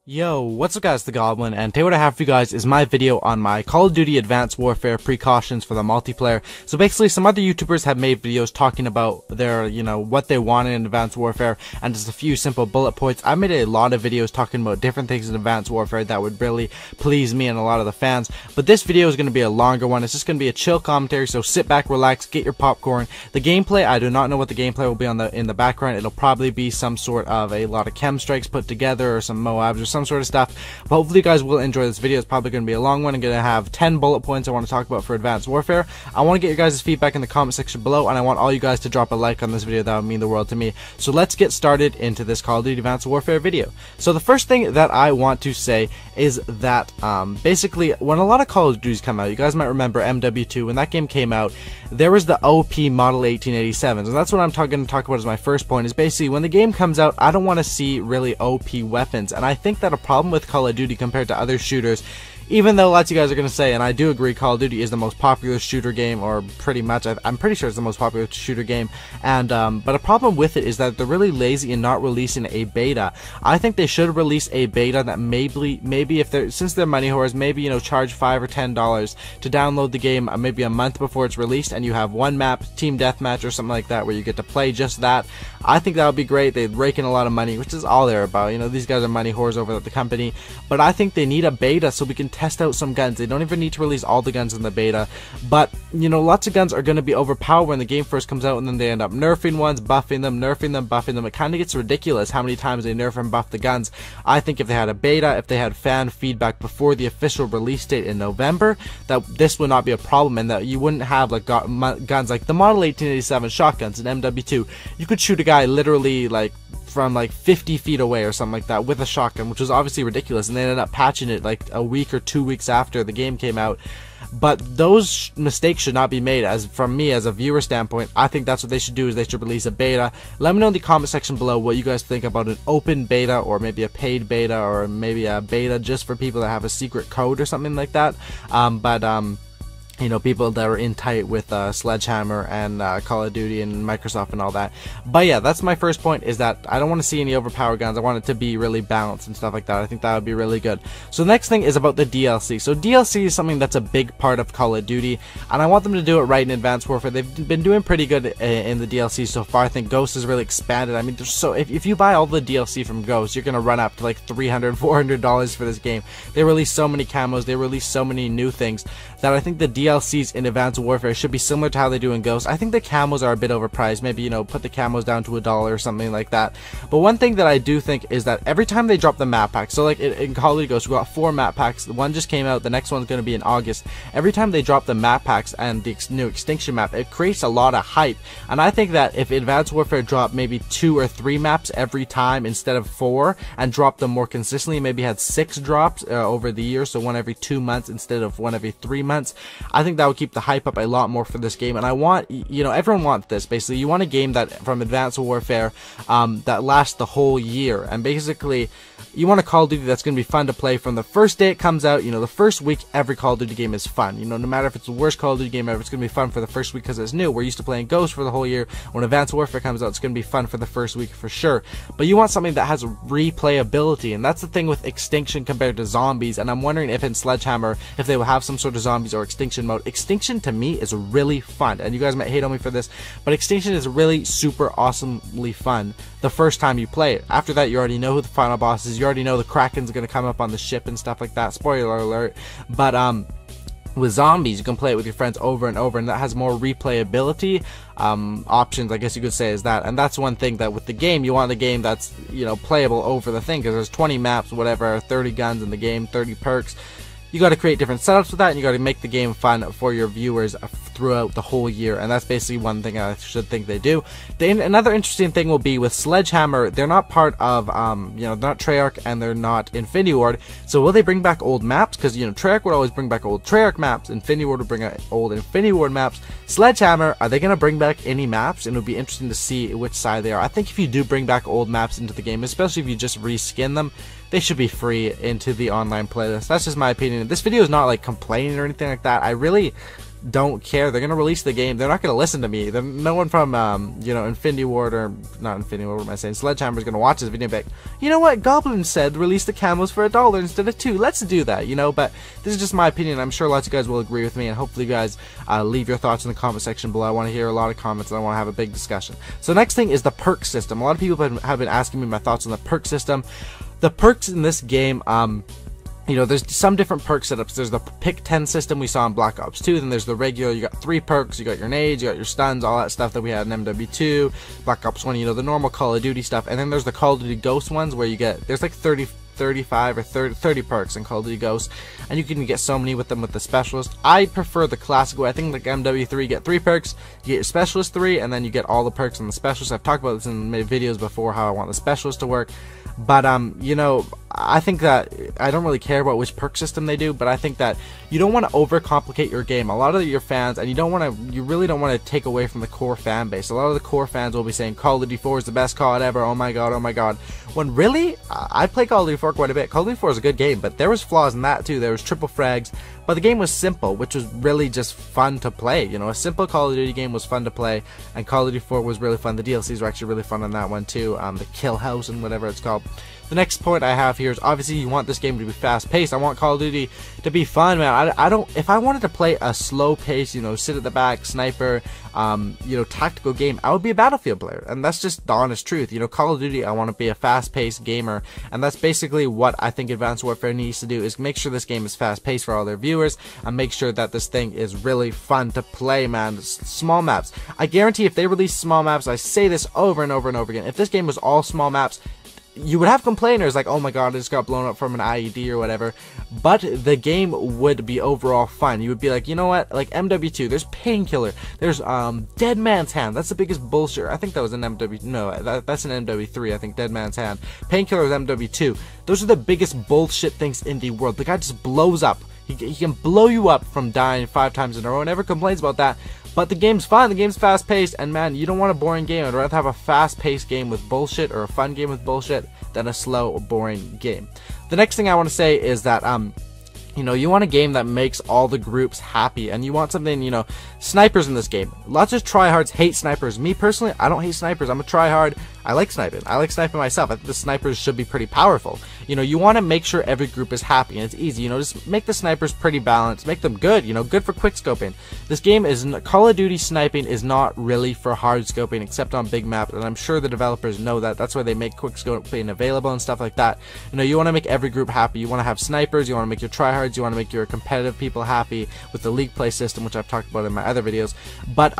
Yo, what's up guys, the Goblin, and today what I have for you guys is my video on my Call of Duty Advanced Warfare precautions for the multiplayer. So basically, some other YouTubers have made videos talking about their, what they want in Advanced Warfare, and just a few simple bullet points. I made a lot of videos talking about different things in Advanced Warfare that would really please me and a lot of the fans, but this video is going to be a longer one. It's just going to be a chill commentary, so sit back, relax, get your popcorn. The gameplay, I do not know what the gameplay will be in the background. It'll probably be some sort of a lot of chem strikes put together, or some Moabs, or some sort of stuff, but hopefully you guys will enjoy this video. It's probably going to be a long one. I'm going to have 10 bullet points I want to talk about for Advanced Warfare. I want to get your guys' feedback in the comment section below, and I want all you guys to drop a like on this video. That would mean the world to me. So let's get started into this Call of Duty Advanced Warfare video. So the first thing that I want to say is that basically when a lot of Call of Duties come out, you guys might remember MW2, when that game came out, there was the OP Model 1887s, and that's what I'm going to talk about as my first point. Is basically when the game comes out, I don't want to see really OP weapons, and I think that a problem with Call of Duty compared to other shooters, even though lots of you guys are going to say, and I do agree, Call of Duty is the most popular shooter game, or pretty much, I'm pretty sure it's the most popular shooter game, and but a problem with it is that they're really lazy in not releasing a beta. I think they should release a beta that maybe if they're, since they're money whores, maybe, charge $5 or $10 to download the game maybe a month before it's released, and you have one map, team deathmatch or something like that, where you get to play just that. I think that would be great. They'd rake in a lot of money, which is all they're about. These guys are money whores over at the company, but I think they need a beta so we can test out some guns. They don't even need to release all the guns in the beta, but lots of guns are going to be overpowered when the game first comes out, and then they end up nerfing ones, buffing them, nerfing them, buffing them. It kind of gets ridiculous how many times they nerf and buff the guns. I think if they had a beta, if they had fan feedback before the official release date in November, that this would not be a problem, and that you wouldn't have like guns like the Model 1887 shotguns in MW2. You could shoot a guy literally from 50 feet away or something like that with a shotgun, which was obviously ridiculous, and they ended up patching it like a week or 2 weeks after the game came out. But those mistakes should not be made. From me as a viewer standpoint, I think that's what they should do, is they should release a beta. Let me know in the comment section below what you guys think about an open beta, or maybe a paid beta, or maybe a beta just for people that have a secret code or something like that. People that are in tight with Sledgehammer and Call of Duty and Microsoft and all that. But yeah, that's my first point, is that I don't want to see any overpowered guns. I want it to be really balanced and stuff like that. I think that would be really good. So the next thing is about the DLC. So DLC is something that's a big part of Call of Duty, and I want them to do it right in Advanced Warfare. They've been doing pretty good in the DLC so far. I think Ghost has really expanded. I mean, if you buy all the DLC from Ghost, you're going to run up to like $300, $400 for this game. They release so many camos, they release so many new things, that I think the DLCs in Advanced Warfare should be similar to how they do in Ghost. I think the camos are a bit overpriced. Maybe, put the camos down to $1 or something like that. But one thing that I do think is that every time they drop the map pack, so like in Call of Duty Ghost, we got 4 map packs. One just came out, the next one's going to be in August. Every time they drop the map packs and the new extinction map, it creates a lot of hype. And I think that if Advanced Warfare dropped maybe 2 or 3 maps every time instead of 4, and dropped them more consistently, maybe had 6 drops over the year, so one every 2 months instead of one every 3 months, I think that would keep the hype up a lot more for this game. And I want, everyone wants this. Basically, you want a game that from Advanced Warfare that lasts the whole year, and basically you want a Call of Duty that's going to be fun to play from the first day it comes out. The first week every Call of Duty game is fun. No matter if it's the worst Call of Duty game ever, it's going to be fun for the first week because it's new. We're used to playing Ghost for the whole year. When Advanced Warfare comes out, it's going to be fun for the first week for sure. But you want something that has replayability, and that's the thing with Extinction compared to Zombies. And I'm wondering if in Sledgehammer, if they will have some sort of Zombies or Extinction mode. Extinction to me is really fun, and you guys might hate on me for this, but Extinction is really super awesomely fun the first time you play it. After that, you already know who the final boss is. You already know the Kraken's going to come up on the ship and stuff like that. Spoiler alert. But with Zombies, you can play it with your friends over and over, and that has more replayability options, I guess you could say, is that. And that's one thing that with the game, you want a game that's playable over the thing, because there's 20 maps, whatever, 30 guns in the game, 30 perks. You got to create different setups with that, and you got to make the game fun for your viewers throughout the whole year, and that's basically one thing I should think they do. Another interesting thing will be with Sledgehammer, they're not part of, they're not Treyarch and they're not Infinity Ward, so will they bring back old maps? Because, Treyarch would always bring back old Treyarch maps, Infinity Ward would bring out old Infinity Ward maps. Sledgehammer, are they going to bring back any maps? And it would be interesting to see which side they are. I think if you do bring back old maps into the game, especially if you just reskin them, they should be free into the online playlist. That's just my opinion. This video is not like complaining or anything like that. I really don't care. They're gonna release the game. They're not gonna listen to me. No one from you know, Infinity Ward, or not Infinity Ward, what am I saying, Sledgehammer is gonna watch this video and be like, you know what, Goblin said release the camos for $1 instead of $2. Let's do that, you know. But this is just my opinion. I'm sure lots of you guys will agree with me, and hopefully you guys leave your thoughts in the comment section below. I want to hear a lot of comments, and I want to have a big discussion. So next thing is the perk system. A lot of people have been asking me my thoughts on the perk system. The perks in this game, you know, there's some different perk setups. There's the pick 10 system we saw in Black Ops 2. Then there's the regular, you got 3 perks, you got your nades, you got your stuns, all that stuff that we had in MW2, Black Ops 1, you know, the normal Call of Duty stuff. And then there's the Call of Duty Ghost ones where you get, there's like 35 or 30 perks in Call of Duty Ghosts, and you can get so many with them with the specialist. I prefer the classic way. I think like MW3, you get 3 perks, you get your specialist 3, and then you get all the perks on the specialist. I've talked about this in many videos before, how I want the specialist to work. But you know, I think that I don't really care about which perk system they do, but I think that you don't want to overcomplicate your game. A lot of your fans, and you really don't want to take away from the core fan base. A lot of the core fans will be saying Call of Duty 4 is the best COD ever. Oh my god, oh my god. When really, I play Call of Duty 4 quite a bit. Call of Duty 4 is a good game, but there was flaws in that too. There was triple frags, but the game was simple, which was really just fun to play. You know, a simple Call of Duty game was fun to play, and Call of Duty 4 was really fun. The DLCs were actually really fun on that one too. The Kill House and whatever it's called. The next point I have here is obviously you want this game to be fast-paced. I want Call of Duty to be fun, man. I don't. If I wanted to play a slow-paced, you know, sit at the back, sniper, you know, tactical game, I would be a Battlefield player, and that's just the honest truth. You know, Call of Duty, I want to be a fast-paced gamer, and that's basically what I think Advanced Warfare needs to do, is make sure this game is fast-paced for all their viewers, and make sure that this thing is really fun to play, man. Small maps. I guarantee if they release small maps, I say this over and over and over again, if this game was all small maps, you would have complainers like, oh my god, I just got blown up from an IED or whatever, but the game would be overall fun. You would be like, you know what, like MW2, there's Painkiller, there's Dead Man's Hand, that's the biggest bullshit. I think that was an MW, no, that's an MW3, I think, Dead Man's Hand. Painkiller is MW2. Those are the biggest bullshit things in the world. The guy just blows up. He can blow you up from dying 5 times in a row, never complains about that. But the game's fun, the game's fast-paced, and man, you don't want a boring game. I'd rather have a fast-paced game with bullshit, or a fun game with bullshit, than a slow, boring game. The next thing I want to say is that, you know, you want a game that makes all the groups happy, and you want something, you know, snipers in this game. Lots of tryhards hate snipers. Me personally, I don't hate snipers. I'm a tryhard. I like sniping. I like sniping myself. I think the snipers should be pretty powerful. You know, you want to make sure every group is happy, and it's easy. You know, just make the snipers pretty balanced. Make them good, you know, good for quick scoping. This game is, Call of Duty sniping is not really for hard scoping, except on big maps, and I'm sure the developers know that. That's why they make quick scoping available and stuff like that. You know, you want to make every group happy. You want to have snipers. You want to make your tryhards. You want to make your competitive people happy with the league play system, which I've talked about in my other videos. But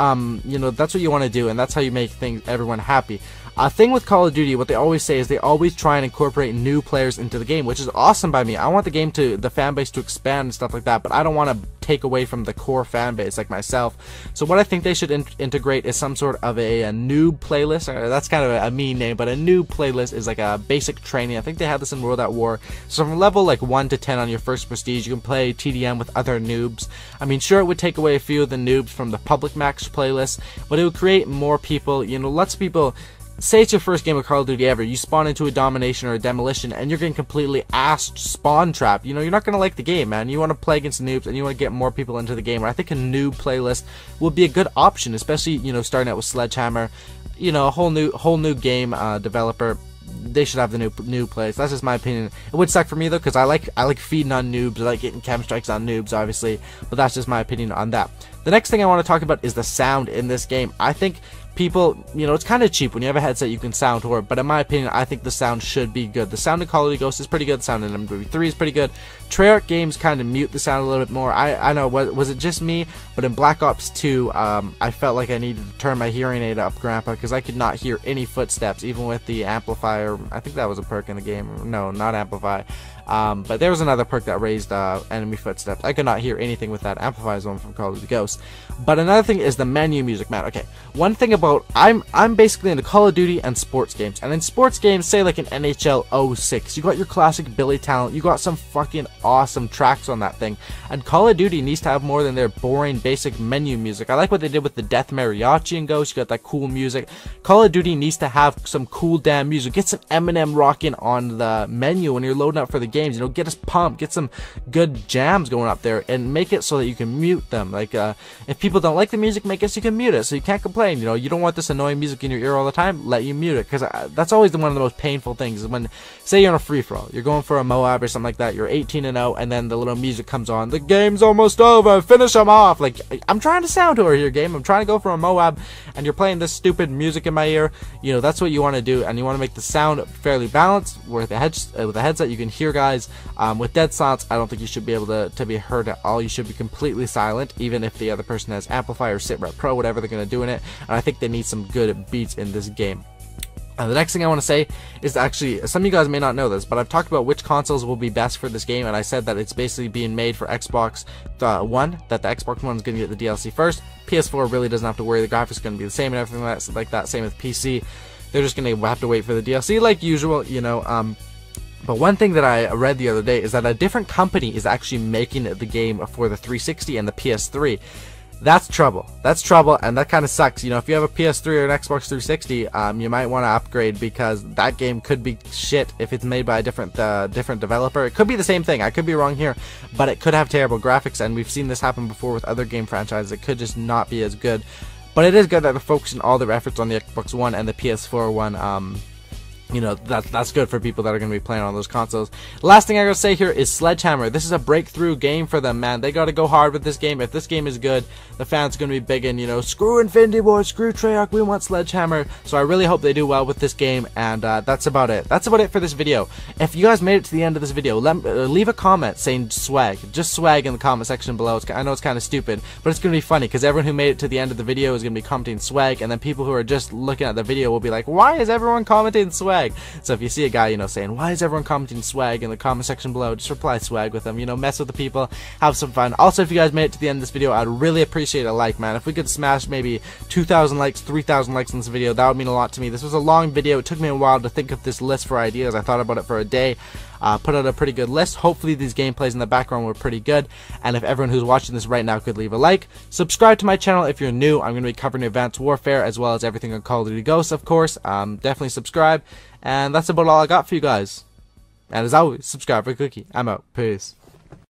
you know, that's what you want to do, and that's how you make everyone happy. A thing with Call of Duty, what they always say is they always try and incorporate new players into the game, which is awesome by me. I want the game to, the fan base to expand and stuff like that, but I don't want to take away from the core fan base like myself. So what I think they should integrate is some sort of a noob playlist. That's kind of a mean name, but a noob playlist is like a basic training. I think they had this in World at War. So from level like 1 to 10 on your first prestige, you can play TDM with other noobs. I mean, sure, it would take away a few of the noobs from the public max playlist, but it would create more people, you know, lots of people. Say it's your first game of Call of Duty ever, you spawn into a domination or a demolition, and you're getting completely assed spawn trapped. You know, you're not going to like the game, man. You want to play against noobs, and you want to get more people into the game. And I think a noob playlist would be a good option, especially, you know, starting out with Sledgehammer. You know, a whole new game developer. They should have the new plays. That's just my opinion. It would suck for me though, because I like feeding on noobs. I like getting chem strikes on noobs, obviously. But that's just my opinion on that. The next thing I want to talk about is the sound in this game. I think people, you know, it's kind of cheap when you have a headset you can sound to it, but in my opinion, I think the sound should be good. The sound in Call of Duty Ghosts is pretty good. The sound in MW3 is pretty good. Treyarch games kind of mute the sound a little bit more. I know, was it just me? But in Black Ops 2, I felt like I needed to turn my hearing aid up, Grandpa, because I could not hear any footsteps, even with the amplifier. I think that was a perk in the game. No, not amplify. But there was another perk that raised enemy footsteps. I could not hear anything with that amplifier zone from Call of Duty Ghosts. But another thing is the menu music, man. Okay, one thing about about, I'm basically into Call of Duty and sports games. And in sports games, say like an NHL 06, you got your classic Billy Talent, you got some fucking awesome tracks on that thing. And Call of Duty needs to have more than their boring basic menu music. I like what they did with the Death Mariachi and Ghost. You got that cool music. Call of Duty needs to have some cool damn music. Get some Eminem rocking on the menu when you're loading up for the games. You know, get us pumped, get some good jams going up there, and make it so that you can mute them. Like if people don't like the music, make it so you can mute it, so you can't complain. You know, you don't want this annoying music in your ear all the time, let you mute it, because that's always one of the most painful things, is when, say you're on a free-for-all, you're going for a Moab or something like that, you're 18-0, and then the little music comes on, the game's almost over, finish them off. Like, I'm trying to sound tour here, game, I'm trying to go for a Moab, and you're playing this stupid music in my ear. You know, that's what you want to do, and you want to make the sound fairly balanced. With a headset, you can hear guys. With dead silence, I don't think you should be able to be heard at all. You should be completely silent, even if the other person has amplifier, SitRep Pro, whatever they're going to do in it. And I think they need some good beats in this game. The next thing I want to say is, actually, some of you guys may not know this, but I've talked about which consoles will be best for this game, and I said that it's basically being made for Xbox One, that the Xbox One is going to get the DLC first. PS4 really doesn't have to worry, the graphics are going to be the same and everything like that, same with PC. They're just going to have to wait for the DLC like usual, you know. But one thing that I read the other day is that a different company is actually making the game for the 360 and the PS3. That's trouble. That's trouble, and that kind of sucks. You know, if you have a PS3 or an Xbox 360, you might want to upgrade, because that game could be shit if it's made by a different developer. It could be the same thing. I could be wrong here, but it could have terrible graphics, and we've seen this happen before with other game franchises. It could just not be as good. But it is good that they're focusing all their efforts on the Xbox One and the PS4 one. You know, that's good for people that are going to be playing on those consoles. Last thing I gotta say here is Sledgehammer. This is a breakthrough game for them, man. They gotta go hard with this game. If this game is good, the fans are going to be big, and, you know, screw Infinity Ward, screw Treyarch, we want Sledgehammer. So I really hope they do well with this game, and that's about it. That's about it for this video. If you guys made it to the end of this video, leave a comment saying swag. Just swag in the comment section below. I know it's kind of stupid, but it's going to be funny, because everyone who made it to the end of the video is going to be commenting swag, and then people who are just looking at the video will be like, why is everyone commenting swag? So if you see a guy, you know, saying, why is everyone commenting swag in the comment section below, just reply swag with them, you know, mess with the people, have some fun. Also, if you guys made it to the end of this video, I'd really appreciate a like, man. If we could smash maybe 2,000 likes, 3,000 likes in this video, that would mean a lot to me. This was a long video. It took me a while to think of this list for ideas. I thought about it for a day. Put out a pretty good list. Hopefully these gameplays in the background were pretty good, and if everyone who's watching this right now could leave a like. Subscribe to my channel if you're new. I'm going to be covering Advanced Warfare as well as everything on Call of Duty Ghosts, of course. Definitely subscribe, and that's about all I got for you guys. And as always, subscribe for a cookie. I'm out. Peace.